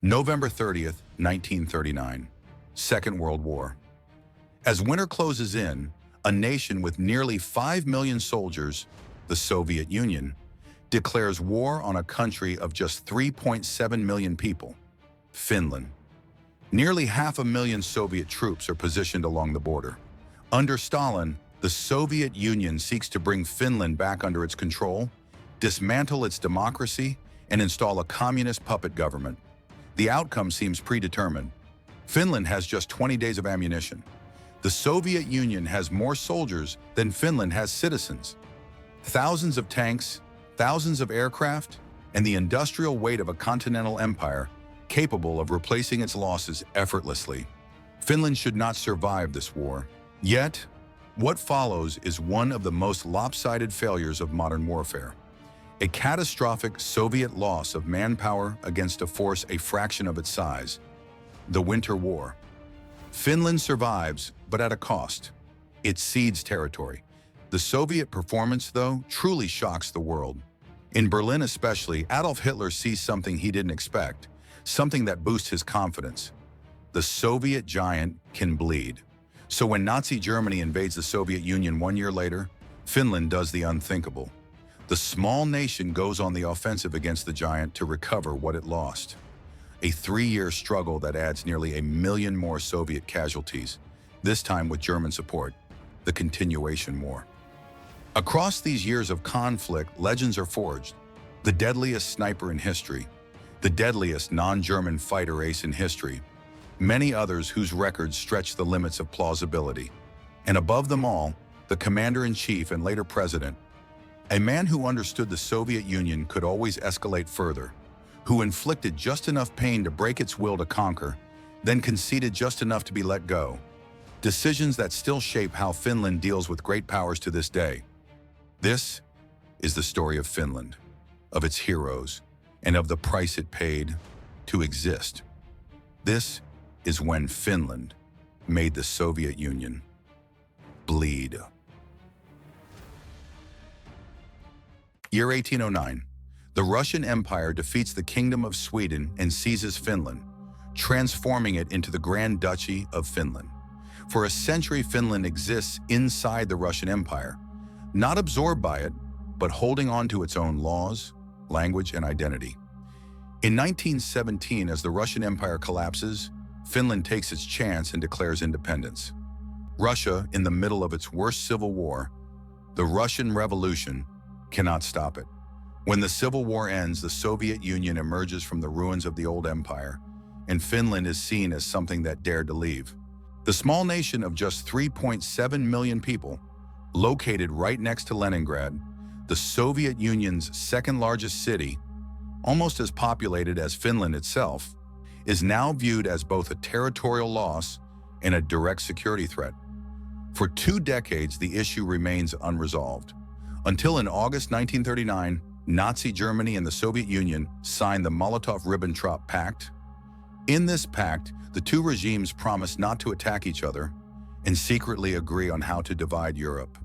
November 30th, 1939. Second World War. As winter closes in, a nation with nearly 5 million soldiers, the Soviet Union, declares war on a country of just 3.7 million people, Finland. Nearly 500,000 Soviet troops are positioned along the border. Under Stalin, the Soviet Union seeks to bring Finland back under its control, dismantle its democracy, and install a communist puppet government. The outcome seems predetermined. Finland has just 20 days of ammunition. The Soviet Union has more soldiers than Finland has citizens. Thousands of tanks, thousands of aircraft, and the industrial weight of a continental empire capable of replacing its losses effortlessly. Finland should not survive this war. Yet, what follows is one of the most lopsided failures of modern warfare. A catastrophic Soviet loss of manpower against a force a fraction of its size. The Winter War. Finland survives, but at a cost. It cedes territory. The Soviet performance, though, truly shocks the world. In Berlin especially, Adolf Hitler sees something he didn't expect, something that boosts his confidence. The Soviet giant can bleed. So when Nazi Germany invades the Soviet Union 1 year later, Finland does the unthinkable. The small nation goes on the offensive against the giant to recover what it lost. A 3-year struggle that adds nearly 1 million more Soviet casualties, this time with German support, the Continuation War. Across these years of conflict, legends are forged. The deadliest sniper in history, the deadliest non-German fighter ace in history, many others whose records stretch the limits of plausibility. And above them all, the commander-in-chief and later president, a man who understood the Soviet Union could always escalate further, who inflicted just enough pain to break its will to conquer, then conceded just enough to be let go. Decisions that still shape how Finland deals with great powers to this day. This is the story of Finland, of its heroes, and of the price it paid to exist. This is when Finland made the Soviet Union bleed. Year 1809. The Russian Empire defeats the Kingdom of Sweden and seizes Finland, transforming it into the Grand Duchy of Finland. For a century, Finland exists inside the Russian Empire, not absorbed by it, but holding on to its own laws, language, and identity. In 1917, as the Russian Empire collapses, Finland takes its chance and declares independence. Russia, in the middle of its worst civil war, the Russian Revolution, cannot stop it. When the Civil War ends, the Soviet Union emerges from the ruins of the old empire, and Finland is seen as something that dared to leave. The small nation of just 3.7 million people, located right next to Leningrad, the Soviet Union's second largest city, almost as populated as Finland itself, is now viewed as both a territorial loss and a direct security threat. For 2 decades, the issue remains unresolved, until in August 1939, Nazi Germany and the Soviet Union signed the Molotov-Ribbentrop Pact. In this pact, the two regimes promised not to attack each other and secretly agree on how to divide Europe.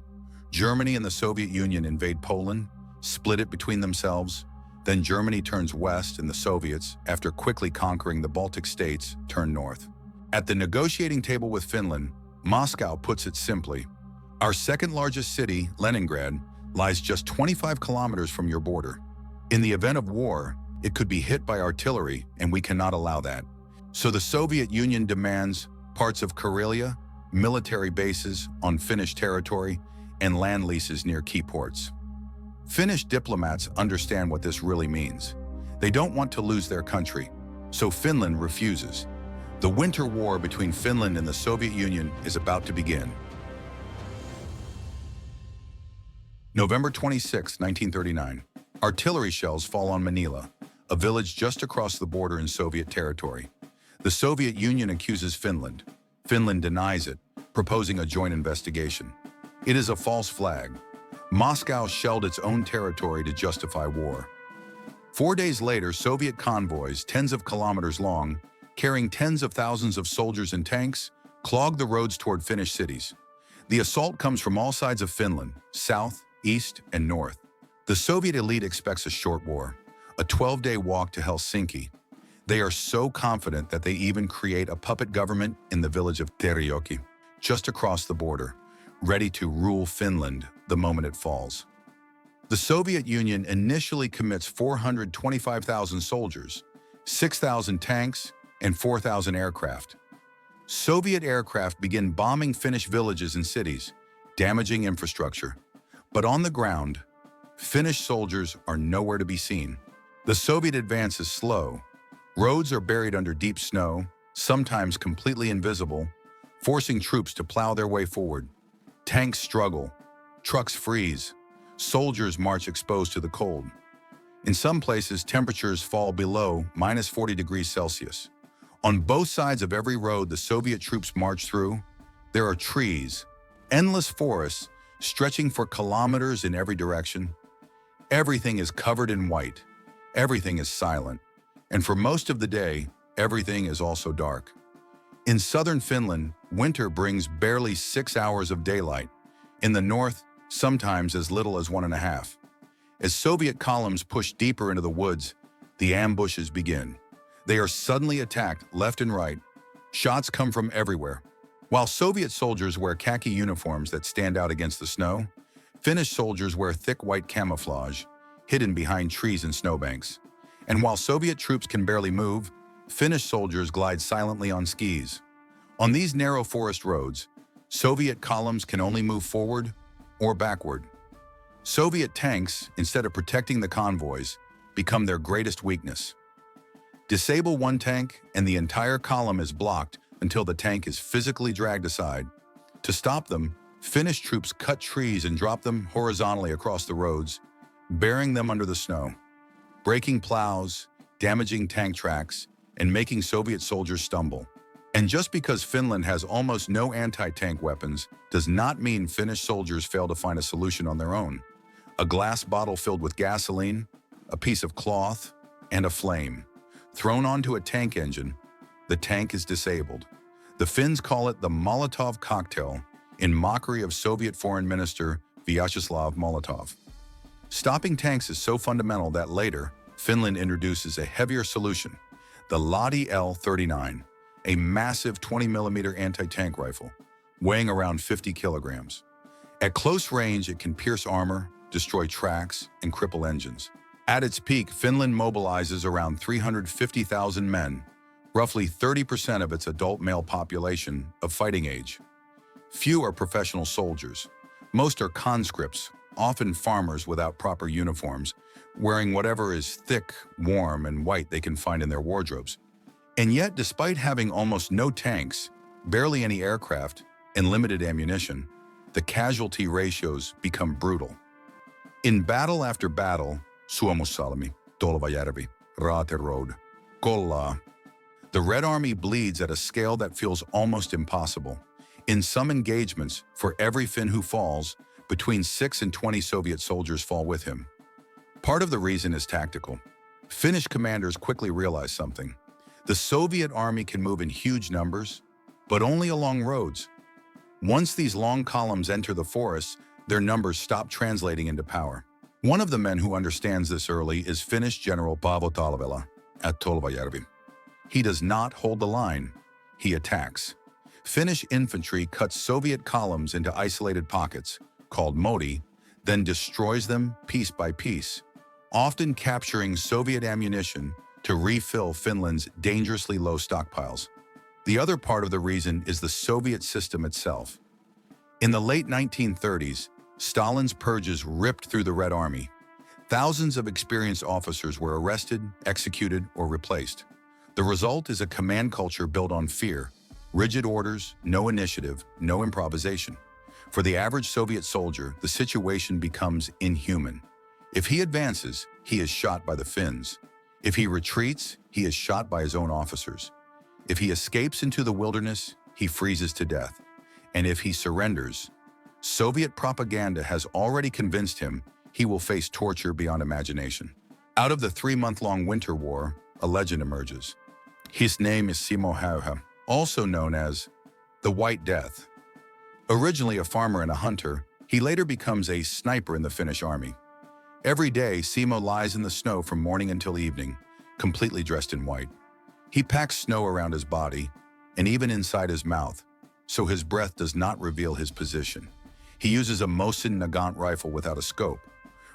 Germany and the Soviet Union invade Poland, split it between themselves. Then Germany turns west and the Soviets, after quickly conquering the Baltic states, turn north. At the negotiating table with Finland, Moscow puts it simply, "Our second largest city, Leningrad, lies just 25 kilometers from your border. In the event of war, it could be hit by artillery, and we cannot allow that." So the Soviet Union demands parts of Karelia, military bases on Finnish territory, and land leases near key ports. Finnish diplomats understand what this really means. They don't want to lose their country, so Finland refuses. The Winter War between Finland and the Soviet Union is about to begin. November 26, 1939. Artillery shells fall on Manila, a village just across the border in Soviet territory. The Soviet Union accuses Finland. Finland denies it, proposing a joint investigation. It is a false flag. Moscow shelled its own territory to justify war. 4 days later, Soviet convoys, tens of kilometers long, carrying tens of thousands of soldiers and tanks, clog the roads toward Finnish cities. The assault comes from all sides of Finland, south, east, and north. The Soviet elite expects a short war, a 12-day walk to Helsinki. They are so confident that they even create a puppet government in the village of Terjoki, just across the border, ready to rule Finland the moment it falls. The Soviet Union initially commits 425,000 soldiers, 6,000 tanks, and 4,000 aircraft. Soviet aircraft begin bombing Finnish villages and cities, damaging infrastructure. But on the ground, Finnish soldiers are nowhere to be seen. The Soviet advance is slow. Roads are buried under deep snow, sometimes completely invisible, forcing troops to plow their way forward. Tanks struggle, trucks freeze, soldiers march exposed to the cold. In some places, temperatures fall below -40 degrees Celsius. On both sides of every road the Soviet troops march through, there are trees, endless forests stretching for kilometers in every direction. Everything is covered in white. Everything is silent. And for most of the day, everything is also dark. In southern Finland, winter brings barely 6 hours of daylight. In the north, sometimes as little as 1.5. As Soviet columns push deeper into the woods, the ambushes begin. They are suddenly attacked left and right. Shots come from everywhere. While Soviet soldiers wear khaki uniforms that stand out against the snow, Finnish soldiers wear thick white camouflage, hidden behind trees and snowbanks. And while Soviet troops can barely move, Finnish soldiers glide silently on skis. On these narrow forest roads, Soviet columns can only move forward or backward. Soviet tanks, instead of protecting the convoys, become their greatest weakness. Disable one tank and the entire column is blocked until the tank is physically dragged aside. To stop them, Finnish troops cut trees and drop them horizontally across the roads, burying them under the snow, breaking plows, damaging tank tracks, and making Soviet soldiers stumble. And just because Finland has almost no anti-tank weapons does not mean Finnish soldiers fail to find a solution on their own. A glass bottle filled with gasoline, a piece of cloth, and a flame. Thrown onto a tank engine, the tank is disabled. The Finns call it the Molotov cocktail, in mockery of Soviet Foreign Minister Vyacheslav Molotov. Stopping tanks is so fundamental that later, Finland introduces a heavier solution, the Lahti L-39, a massive 20mm anti-tank rifle, weighing around 50 kilograms. At close range, it can pierce armor, destroy tracks, and cripple engines. At its peak, Finland mobilizes around 350,000 men, roughly 30% of its adult male population of fighting age. Few are professional soldiers. Most are conscripts, often farmers without proper uniforms, wearing whatever is thick, warm, and white they can find in their wardrobes. And yet, despite having almost no tanks, barely any aircraft, and limited ammunition, the casualty ratios become brutal. In battle after battle, Suomussalmi, Tolvajärvi, Raateroad, Kollaa, the Red Army bleeds at a scale that feels almost impossible. In some engagements, for every Finn who falls, between 6 and 20 Soviet soldiers fall with him. Part of the reason is tactical. Finnish commanders quickly realize something. The Soviet army can move in huge numbers, but only along roads. Once these long columns enter the forests, their numbers stop translating into power. One of the men who understands this early is Finnish General Paavo Talvela at Tolvajärvi. He does not hold the line. He attacks. Finnish infantry cuts Soviet columns into isolated pockets, called modi, then destroys them piece by piece, often capturing Soviet ammunition to refill Finland's dangerously low stockpiles. The other part of the reason is the Soviet system itself. In the late 1930s, Stalin's purges ripped through the Red Army. Thousands of experienced officers were arrested, executed, or replaced. The result is a command culture built on fear, rigid orders, no initiative, no improvisation. For the average Soviet soldier, the situation becomes inhuman. If he advances, he is shot by the Finns. If he retreats, he is shot by his own officers. If he escapes into the wilderness, he freezes to death. And if he surrenders, Soviet propaganda has already convinced him he will face torture beyond imagination. Out of the 3-month-long winter war, a legend emerges. His name is Simo Häyhä, also known as the White Death. Originally a farmer and a hunter, he later becomes a sniper in the Finnish army. Every day, Simo lies in the snow from morning until evening, completely dressed in white. He packs snow around his body and even inside his mouth, so his breath does not reveal his position. He uses a Mosin Nagant rifle without a scope,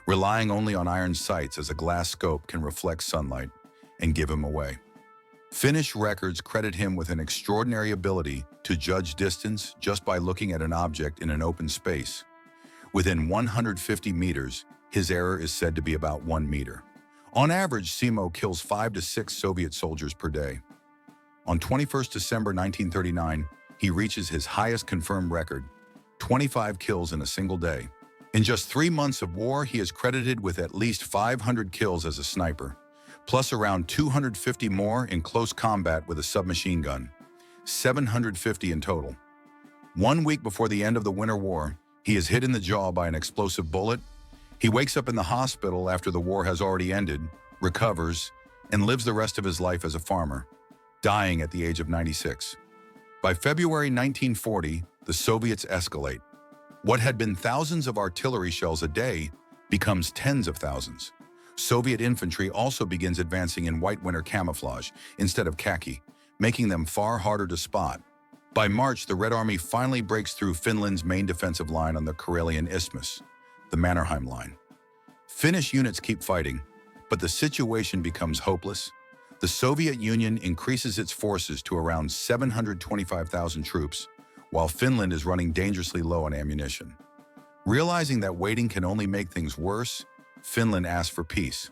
relying only on iron sights as a glass scope can reflect sunlight and give him away. Finnish records credit him with an extraordinary ability to judge distance just by looking at an object in an open space. Within 150 meters, his error is said to be about 1 meter. On average, Simo kills 5 to 6 Soviet soldiers per day. On 21st December 1939, he reaches his highest confirmed record, 25 kills in a single day. In just 3 months of war, he is credited with at least 500 kills as a sniper, plus around 250 more in close combat with a submachine gun, 750 in total. 1 week before the end of the Winter War, he is hit in the jaw by an explosive bullet. He wakes up in the hospital after the war has already ended, recovers, and lives the rest of his life as a farmer, dying at the age of 96. By February 1940, the Soviets escalate. What had been thousands of artillery shells a day becomes tens of thousands. Soviet infantry also begins advancing in white winter camouflage instead of khaki, making them far harder to spot. By March, the Red Army finally breaks through Finland's main defensive line on the Karelian Isthmus, the Mannerheim line. Finnish units keep fighting, but the situation becomes hopeless. The Soviet Union increases its forces to around 725,000 troops, while Finland is running dangerously low on ammunition. Realizing that waiting can only make things worse, Finland asks for peace.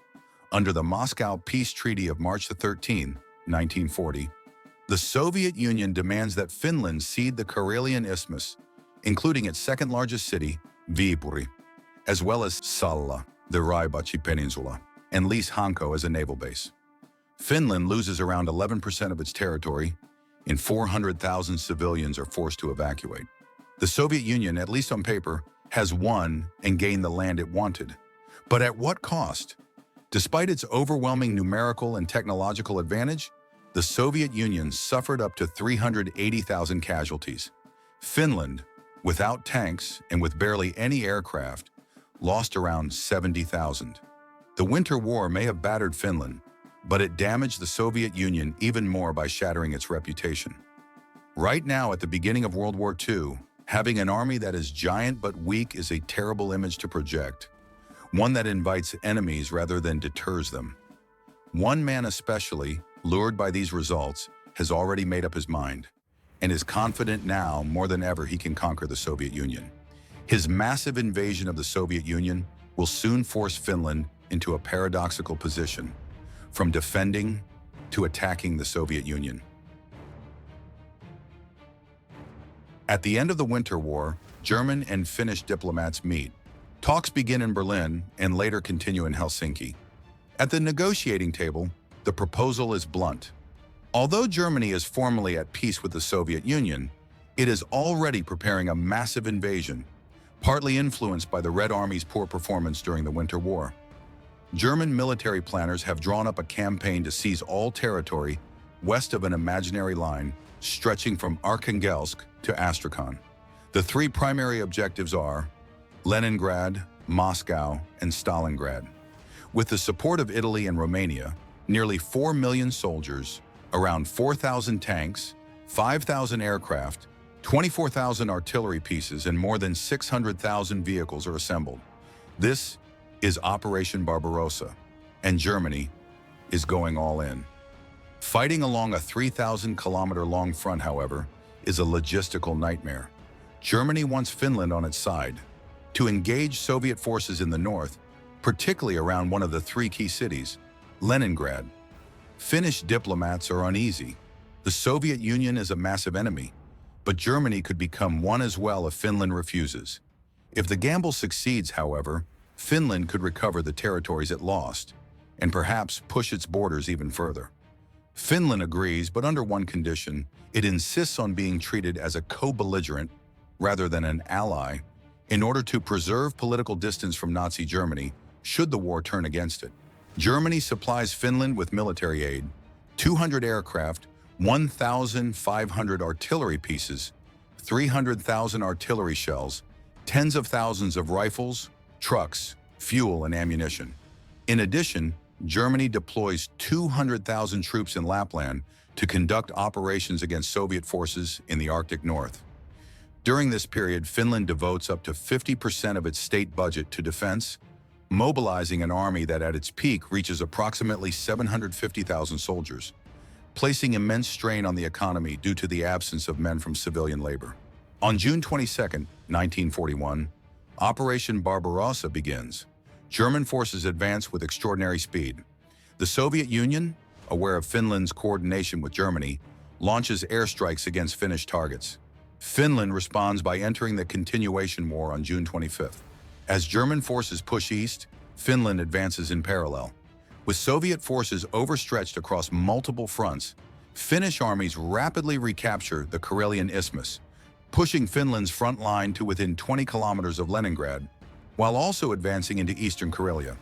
Under the Moscow Peace Treaty of March 13, 1940, the Soviet Union demands that Finland cede the Karelian Isthmus, including its second largest city, Viipuri, as well as Salla, the Raibachi Peninsula, and lease Hanko as a naval base. Finland loses around 11% of its territory, and 400,000 civilians are forced to evacuate. The Soviet Union, at least on paper, has won and gained the land it wanted. But at what cost? Despite its overwhelming numerical and technological advantage, the Soviet Union suffered up to 380,000 casualties. Finland, without tanks and with barely any aircraft, lost around 70,000. The Winter War may have battered Finland, but it damaged the Soviet Union even more by shattering its reputation. Right now, at the beginning of World War II, having an army that is giant but weak is a terrible image to project, one that invites enemies rather than deters them. One man especially, lured by these results, has already made up his mind, and is confident now more than ever he can conquer the Soviet Union. His massive invasion of the Soviet Union will soon force Finland into a paradoxical position, from defending to attacking the Soviet Union. At the end of the Winter War, German and Finnish diplomats meet. Talks begin in Berlin and later continue in Helsinki. At the negotiating table, the proposal is blunt. Although Germany is formally at peace with the Soviet Union, it is already preparing a massive invasion, partly influenced by the Red Army's poor performance during the Winter War. German military planners have drawn up a campaign to seize all territory west of an imaginary line stretching from Arkhangelsk to Astrakhan. The 3 primary objectives are Leningrad, Moscow, and Stalingrad. With the support of Italy and Romania, nearly 4 million soldiers, around 4,000 tanks, 5,000 aircraft, 24,000 artillery pieces, and more than 600,000 vehicles are assembled. This is Operation Barbarossa, and Germany is going all in. Fighting along a 3,000-kilometer-long front, however, is a logistical nightmare. Germany wants Finland on its side to engage Soviet forces in the north, particularly around one of the 3 key cities, Leningrad. Finnish diplomats are uneasy. The Soviet Union is a massive enemy, but Germany could become one as well if Finland refuses. If the gamble succeeds, however, Finland could recover the territories it lost, and perhaps push its borders even further. Finland agrees, but under one condition: it insists on being treated as a co-belligerent rather than an ally in order to preserve political distance from Nazi Germany should the war turn against it. Germany supplies Finland with military aid, 200 aircraft, 1,500 artillery pieces, 300,000 artillery shells, tens of thousands of rifles, trucks, fuel, and ammunition. In addition, Germany deploys 200,000 troops in Lapland to conduct operations against Soviet forces in the Arctic North. During this period, Finland devotes up to 50% of its state budget to defense, mobilizing an army that at its peak reaches approximately 750,000 soldiers, placing immense strain on the economy due to the absence of men from civilian labor. On June 22, 1941, Operation Barbarossa begins. German forces advance with extraordinary speed. The Soviet Union, aware of Finland's coordination with Germany, launches airstrikes against Finnish targets. Finland responds by entering the continuation war on June 25th. As German forces push east, Finland advances in parallel. With Soviet forces overstretched across multiple fronts, Finnish armies rapidly recapture the Karelian Isthmus, pushing Finland's front line to within 20 kilometers of Leningrad, while also advancing into eastern Karelia.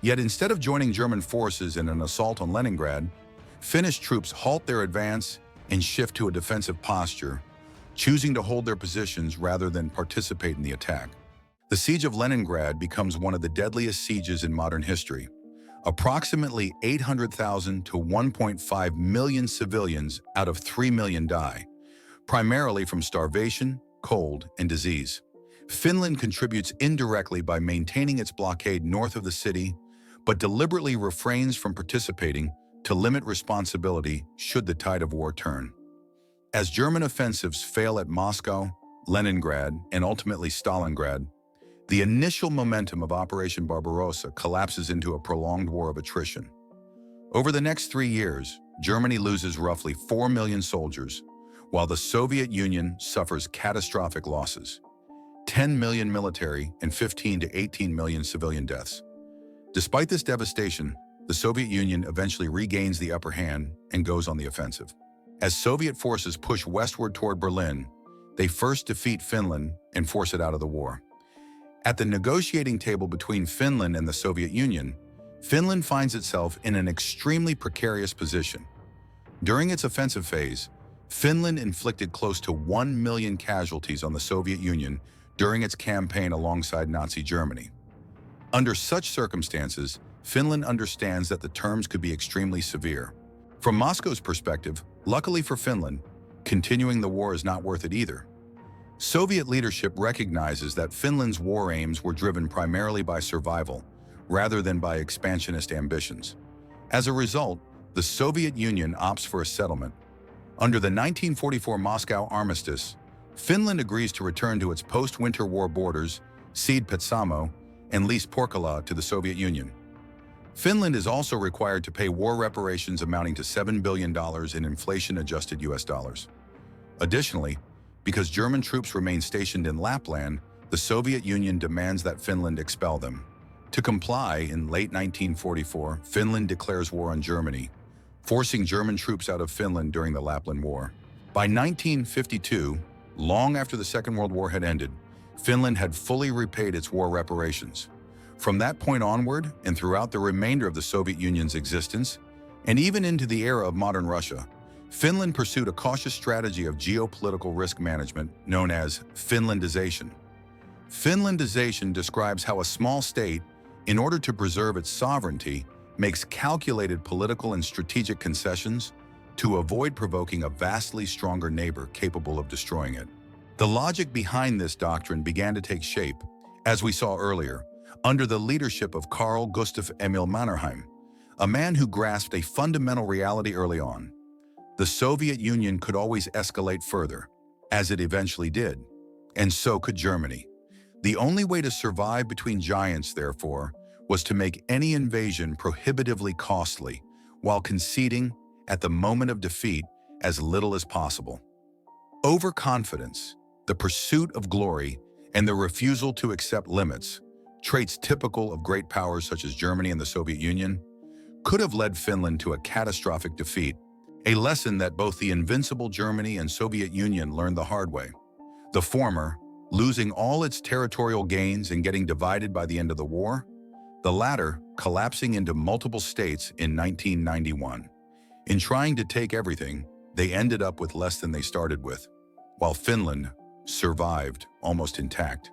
Yet instead of joining German forces in an assault on Leningrad, Finnish troops halt their advance and shift to a defensive posture, choosing to hold their positions rather than participate in the attack. The siege of Leningrad becomes one of the deadliest sieges in modern history. Approximately 800,000 to 1.5 million civilians out of 3 million die, primarily from starvation, cold, and disease. Finland contributes indirectly by maintaining its blockade north of the city, but deliberately refrains from participating to limit responsibility should the tide of war turn. As German offensives fail at Moscow, Leningrad, and ultimately Stalingrad, the initial momentum of Operation Barbarossa collapses into a prolonged war of attrition. Over the next 3 years, Germany loses roughly 4 million soldiers, while the Soviet Union suffers catastrophic losses: 10 million military and 15 to 18 million civilian deaths. Despite this devastation, the Soviet Union eventually regains the upper hand and goes on the offensive. As Soviet forces push westward toward Berlin, they first defeat Finland and force it out of the war. At the negotiating table between Finland and the Soviet Union, Finland finds itself in an extremely precarious position. During its offensive phase, Finland inflicted close to 1 million casualties on the Soviet Union during its campaign alongside Nazi Germany. Under such circumstances, Finland understands that the terms could be extremely severe. From Moscow's perspective, luckily for Finland, continuing the war is not worth it either. Soviet leadership recognizes that Finland's war aims were driven primarily by survival, rather than by expansionist ambitions. As a result, the Soviet Union opts for a settlement. Under the 1944 Moscow Armistice, Finland agrees to return to its post-Winter War borders, cede Petsamo, and lease Porkala to the Soviet Union. Finland is also required to pay war reparations amounting to $7 billion in inflation-adjusted US dollars. Additionally, because German troops remain stationed in Lapland, the Soviet Union demands that Finland expel them. To comply, in late 1944, Finland declares war on Germany, forcing German troops out of Finland during the Lapland War. By 1952, long after the Second World War had ended, Finland had fully repaid its war reparations. From that point onward, and throughout the remainder of the Soviet Union's existence, and even into the era of modern Russia, Finland pursued a cautious strategy of geopolitical risk management known as Finlandization. Finlandization describes how a small state, in order to preserve its sovereignty, makes calculated political and strategic concessions to avoid provoking a vastly stronger neighbor capable of destroying it. The logic behind this doctrine began to take shape, as we saw earlier, under the leadership of Carl Gustaf Emil Mannerheim, a man who grasped a fundamental reality early on. The Soviet Union could always escalate further, as it eventually did, and so could Germany. The only way to survive between giants, therefore, was to make any invasion prohibitively costly, while conceding, at the moment of defeat, as little as possible. Overconfidence, the pursuit of glory, and the refusal to accept limits, traits typical of great powers such as Germany and the Soviet Union, could have led Finland to a catastrophic defeat, a lesson that both the invincible Germany and Soviet Union learned the hard way. The former, losing all its territorial gains and getting divided by the end of the war, the latter collapsing into multiple states in 1991. In trying to take everything, they ended up with less than they started with, while Finland survived almost intact.